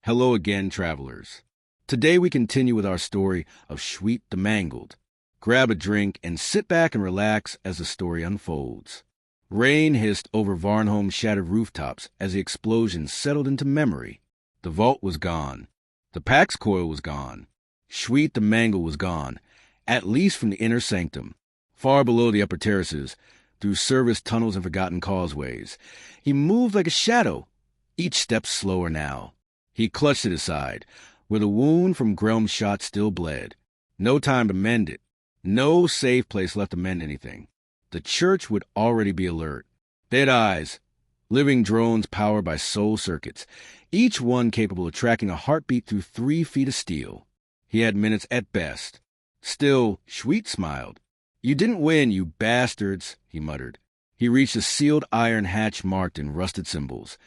Hello again, travelers. Today we continue with our story of Shweet the Mangled. Grab a drink and sit back and relax as the story unfolds. Rain hissed over Varnholme's shattered rooftops as the explosion settled into memory. The vault was gone. The Pax Coil was gone. Shweet the Mangled was gone, at least from the inner sanctum. Far below the upper terraces, through service tunnels and forgotten causeways, he moved like a shadow, each step slower now. He clutched at his side, where the wound from Grelm's shot still bled. No time to mend it. No safe place left to mend anything. The church would already be alert. Dead eyes, living drones powered by soul circuits, each one capable of tracking a heartbeat through 3 feet of steel. He had minutes at best. Still, Shweet smiled. "You didn't win, you bastards," he muttered. He reached a sealed iron hatch marked in rusted symbols,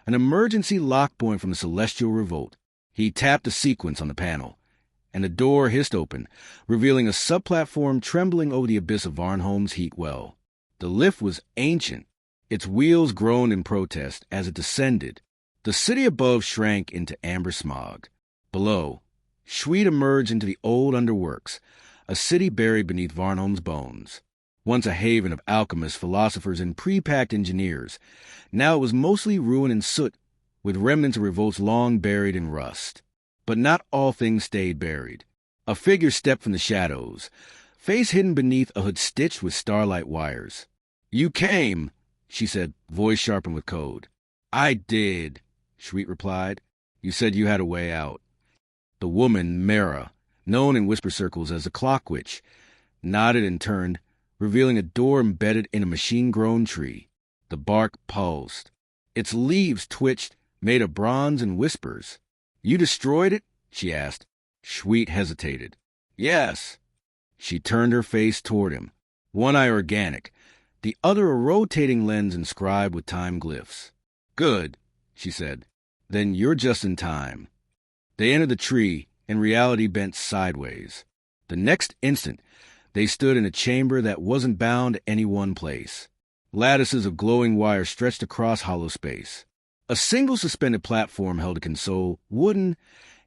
an emergency lock point from the Celestial Revolt. He tapped a sequence on the panel, and the door hissed open, revealing a subplatform trembling over the abyss of Varnholme's heat well. The lift was ancient. Its wheels groaned in protest as it descended. The city above shrank into amber smog. Below, Shweet emerged into the old underworks, a city buried beneath Varnholme's bones. Once a haven of alchemists, philosophers, and pre-packed engineers, now it was mostly ruin and soot, with remnants of revolts long buried in rust. But not all things stayed buried. A figure stepped from the shadows, face hidden beneath a hood stitched with starlight wires. "You came," she said, voice sharpened with code. "I did," Shweet replied. "You said you had a way out." The woman, Meirra, known in whisper circles as the Clock-Witch, nodded and turned, revealing a door embedded in a machine-grown tree. The bark pulsed. Its leaves twitched, made of bronze and whispers. "You destroyed it?" she asked. Shweet hesitated. "Yes." She turned her face toward him, one eye organic, the other a rotating lens inscribed with time glyphs. "Good," she said. "Then you're just in time." They entered the tree, and reality bent sideways. The next instant, they stood in a chamber that wasn't bound to any one place. Lattices of glowing wire stretched across hollow space. A single suspended platform held a console, wooden,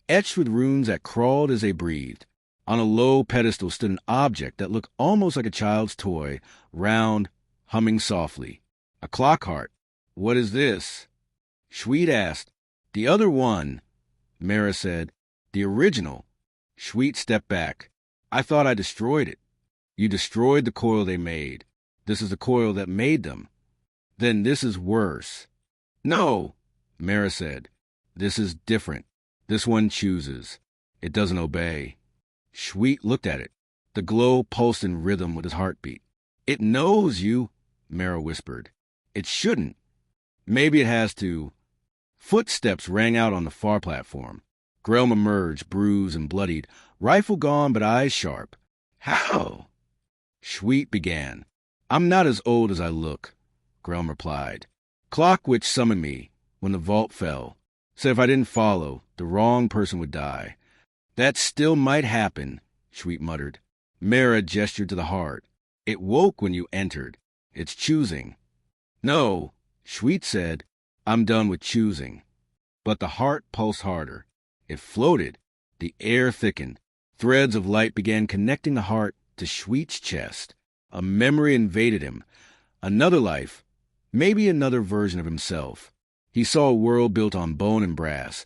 etched with runes that crawled as they breathed. On a low pedestal stood an object that looked almost like a child's toy, round, humming softly. A clock heart. "What is this?" Shweet asked. "The other one," Meirra said. "The original." Shweet stepped back. "I thought I destroyed it." "You destroyed the coil they made. This is the coil that made them." "Then this is worse." "No," Meirra said. "This is different. This one chooses. It doesn't obey." Shweet looked at it. The glow pulsed in rhythm with his heartbeat. "It knows you," Meirra whispered. "It shouldn't. Maybe it has to." Footsteps rang out on the far platform. Grelm emerged, bruised and bloodied, rifle gone but eyes sharp. "How?" Shweet began. "I'm not as old as I look," Grelm replied. "Clock-Witch summoned me when the vault fell. Said if I didn't follow, the wrong person would die." "That still might happen," Shweet muttered. Meirra gestured to the heart. "It woke when you entered. It's choosing." "No," Shweet said. "I'm done with choosing." But the heart pulsed harder. It floated. The air thickened. Threads of light began connecting the heart to Shweet's chest. A memory invaded him. Another life. Maybe another version of himself. He saw a world built on bone and brass.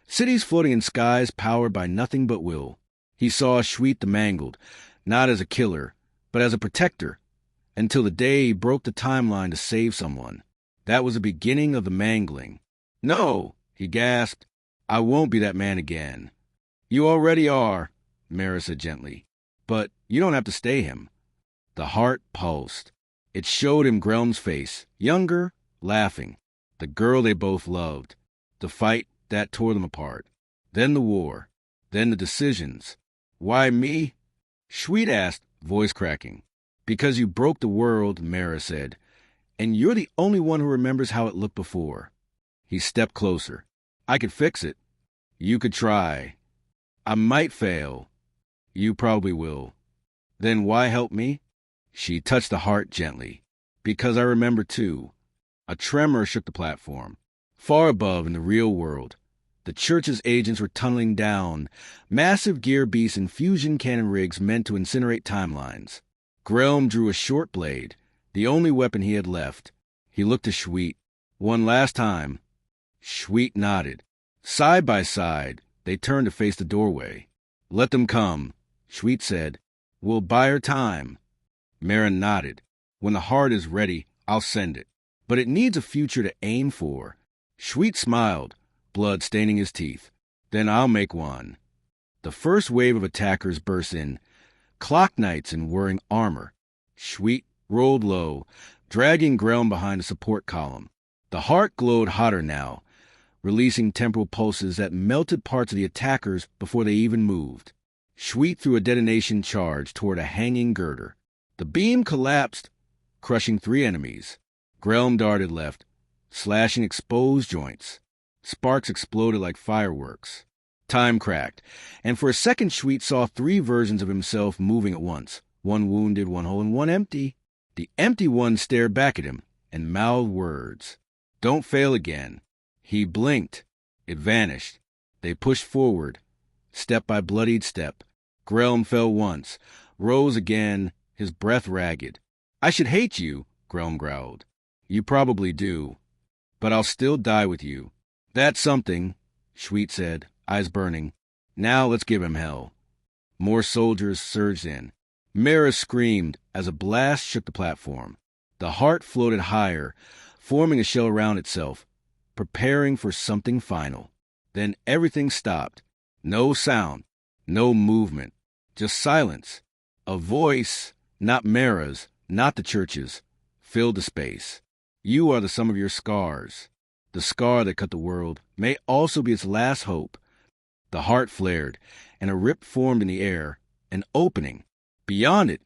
Cities floating in skies powered by nothing but will. He saw Shweet the Mangled, not as a killer, but as a protector, until the day he broke the timeline to save someone. That was the beginning of the mangling. "No," he gasped. "I won't be that man again." "You already are," Meirra said gently. "But you don't have to stay him." The heart pulsed. It showed him Grelm's face, younger, laughing. The girl they both loved. The fight that tore them apart. Then the war. Then the decisions. "Why me?" Shweet asked, voice cracking. "Because you broke the world," Meirra said. "And you're the only one who remembers how it looked before." He stepped closer. "I could fix it." "You could try." "I might fail." "You probably will." "Then why help me?" She touched the heart gently. "Because I remember too." A tremor shook the platform. Far above in the real world, The church's agents were tunneling down, massive gear beasts and fusion cannon rigs meant to incinerate timelines. Grelm drew a short blade, the only weapon he had left. He looked to Shweet. One last time. Shweet nodded. Side by side, they turned to face the doorway. Let them come, Shweet said. We'll buy her time. Meirra nodded. When the heart is ready, I'll send it. But it needs a future to aim for. Shweet smiled, blood staining his teeth. Then I'll make one. The first wave of attackers burst in, clock knights in whirring armor. Shweet rolled low, dragging Grelm behind a support column. The heart glowed hotter now, releasing temporal pulses that melted parts of the attackers before they even moved. Shweet threw a detonation charge toward a hanging girder. The beam collapsed, crushing 3 enemies. Grelm darted left, slashing exposed joints. Sparks exploded like fireworks. Time cracked, and for a second Shweet saw 3 versions of himself moving at once, one wounded, one whole, and one empty. The empty one stared back at him and mouthed words. Don't fail again. He blinked. It vanished. They pushed forward, step by bloodied step. Grelm fell once, rose again, his breath ragged. I should hate you, Grelm growled. You probably do, but I'll still die with you. That's something, Shweet said, eyes burning. Now let's give him hell. More soldiers surged in. Meirra screamed as a blast shook the platform. The heart floated higher, forming a shell around itself, preparing for something final. Then everything stopped. No sound, no movement, just silence. A voice, not Meirra's, not the church's, filled the space. You are the sum of your scars. The scar that cut the world may also be its last hope. The heart flared, and a rip formed in the air, an opening. Beyond it,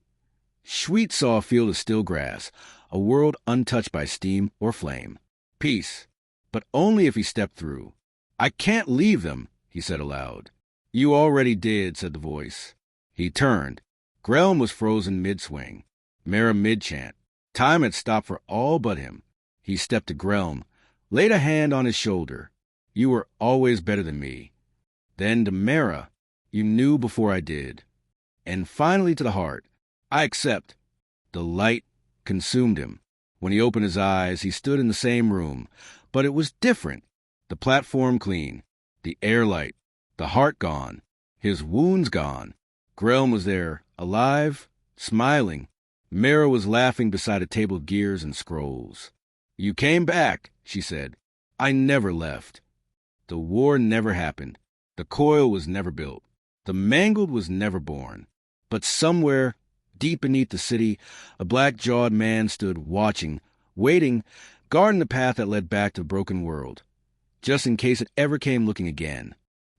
Shweet saw a field of still grass, a world untouched by steam or flame. Peace, but only if he stepped through. I can't leave them, he said aloud. You already did, said the voice. He turned. Grelm was frozen mid-swing, Meirra mid-chant. Time had stopped for all but him. He stepped to Grelm, laid a hand on his shoulder. You were always better than me. Then to Meirra, you knew before I did. And finally to the heart, I accept. The light consumed him. When he opened his eyes, he stood in the same room, but it was different. The platform clean, the air light, the heart gone, his wounds gone. Grelm was there, alive, smiling. Meirra was laughing beside a table of gears and scrolls. You came back, she said. I never left. The war never happened. The coil was never built. The Mangled was never born. But somewhere, deep beneath the city, a black-jawed man stood watching, waiting, guarding the path that led back to the broken world, just in case it ever came looking again.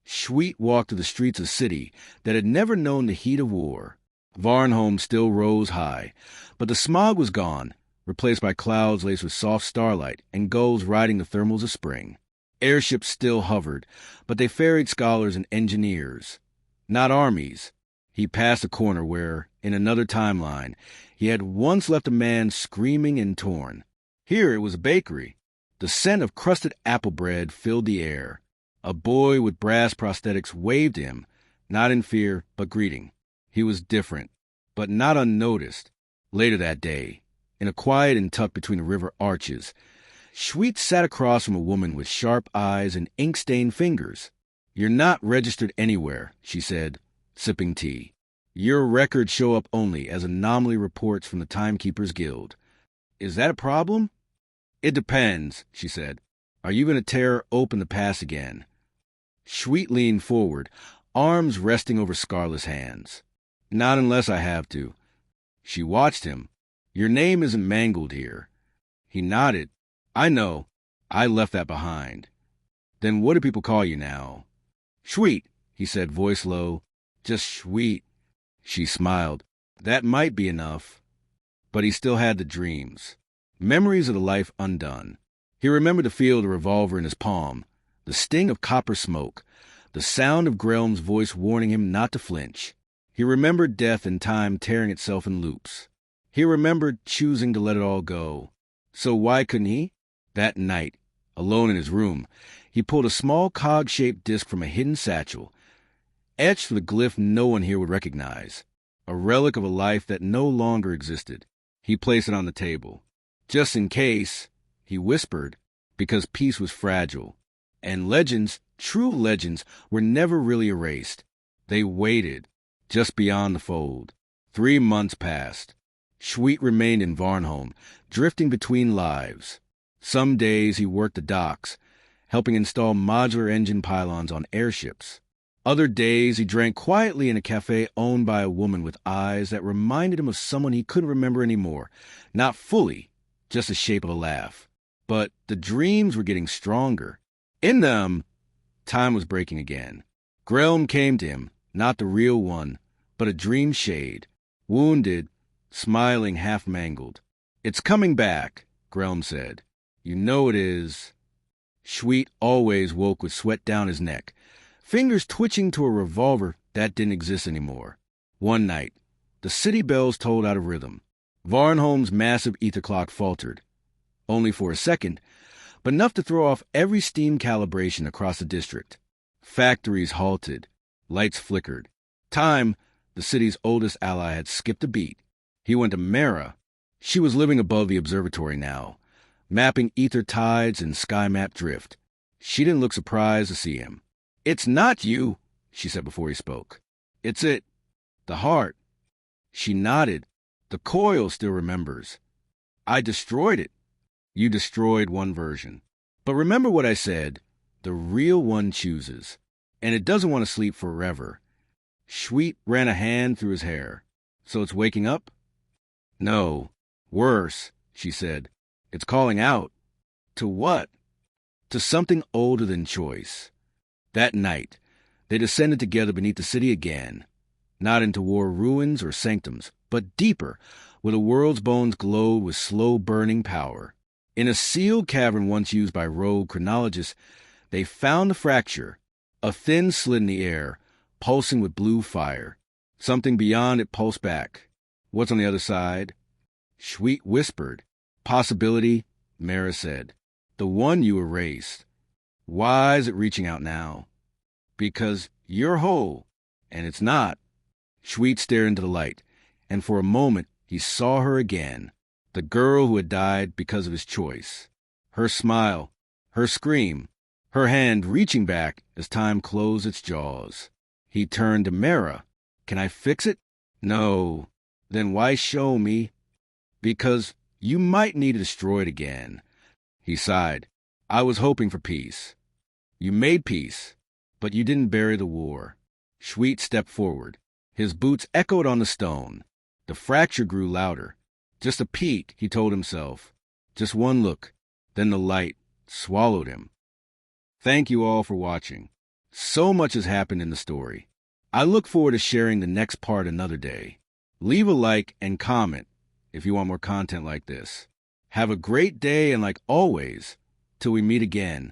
Shweet walked through the streets of the city that had never known the heat of war. Varnholme still rose high, but the smog was gone, replaced by clouds laced with soft starlight and gulls riding the thermals of spring. Airships still hovered, but they ferried scholars and engineers, not armies. He passed a corner where, in another timeline, he had once left a man screaming and torn. Here it was a bakery. The scent of crusted apple bread filled the air. A boy with brass prosthetics waved him, not in fear, but greeting. He was different, but not unnoticed. Later that day, in a quiet and tucked between the river arches, Shweet sat across from a woman with sharp eyes and ink-stained fingers. You're not registered anywhere, she said, sipping tea. Your records show up only as anomaly reports from the Timekeepers Guild. Is that a problem? It depends, she said. Are you going to tear open the pass again? Shweet leaned forward, arms resting over Scarlet's hands. Not unless I have to. She watched him. Your name isn't Mangled here. He nodded. I know. I left that behind. Then what do people call you now? Shweet, he said, voice low. Just Shweet. She smiled. That might be enough. But he still had the dreams. Memories of the life undone. He remembered the feel of the revolver in his palm, the sting of copper smoke, the sound of Grelm's voice warning him not to flinch. He remembered death and time tearing itself in loops. He remembered choosing to let it all go. So why couldn't he? That night, alone in his room, He pulled a small cog-shaped disc from a hidden satchel, etched with a glyph no one here would recognize, a relic of a life that no longer existed. He placed it on the table. Just in case, he whispered, because peace was fragile, and legends, true legends, were never really erased. They waited, just beyond the fold. 3 months passed. Shweet remained in Varnholme, drifting between lives. Some days he worked the docks, helping install modular engine pylons on airships. Other days he drank quietly in a cafe owned by a woman with eyes that reminded him of someone he couldn't remember anymore. Not fully, just the shape of a laugh. But the dreams were getting stronger. In them, time was breaking again. Grelm came to him, not the real one, but a dream shade, wounded, smiling, half mangled. "It's coming back," Grelm said. "You know it is." Shweet always woke with sweat down his neck, fingers twitching to a revolver that didn't exist anymore. One night, the city bells tolled out of rhythm. Varnholme's massive ether clock faltered. Only for a second, but enough to throw off every steam calibration across the district. Factories halted. Lights flickered. Time, the city's oldest ally, had skipped a beat. He went to Meirra. She was living above the observatory now, mapping ether tides and sky map drift. She didn't look surprised to see him. "It's not you," she said before he spoke. "It's it. The heart." She nodded. "The coil still remembers. I destroyed it." "You destroyed one version. But remember what I said. The real one chooses. And it doesn't want to sleep forever." Shweet ran a hand through his hair. "So it's waking up?" "No. Worse," she said. "It's calling out." "To what?" "To something older than choice." That night, they descended together beneath the city again, not into war ruins or sanctums, but deeper, where the world's bones glowed with slow-burning power. In a sealed cavern once used by rogue chronologists, they found the fracture, a thin slit in the air, pulsing with blue fire. Something beyond it pulsed back. "What's on the other side?" Shweet whispered. "Possibility," Meirra said. "The one you erased. Why is it reaching out now?" "Because you're whole, and it's not." Shweet stared into the light, and for a moment he saw her again, the girl who had died because of his choice. Her smile, her scream, her hand reaching back as time closed its jaws. He turned to Meirra. "Can I fix it?" "No." "Then why show me?" "Because you might need to destroy it again." He sighed. "I was hoping for peace." "You made peace, but you didn't bury the war." Shweet stepped forward. His boots echoed on the stone. The fracture grew louder. Just a peek, he told himself. Just one look. Then the light swallowed him. Thank you all for watching. So much has happened in the story. I look forward to sharing the next part another day. Leave a like and comment if you want more content like this. Have a great day, and like always, till we meet again,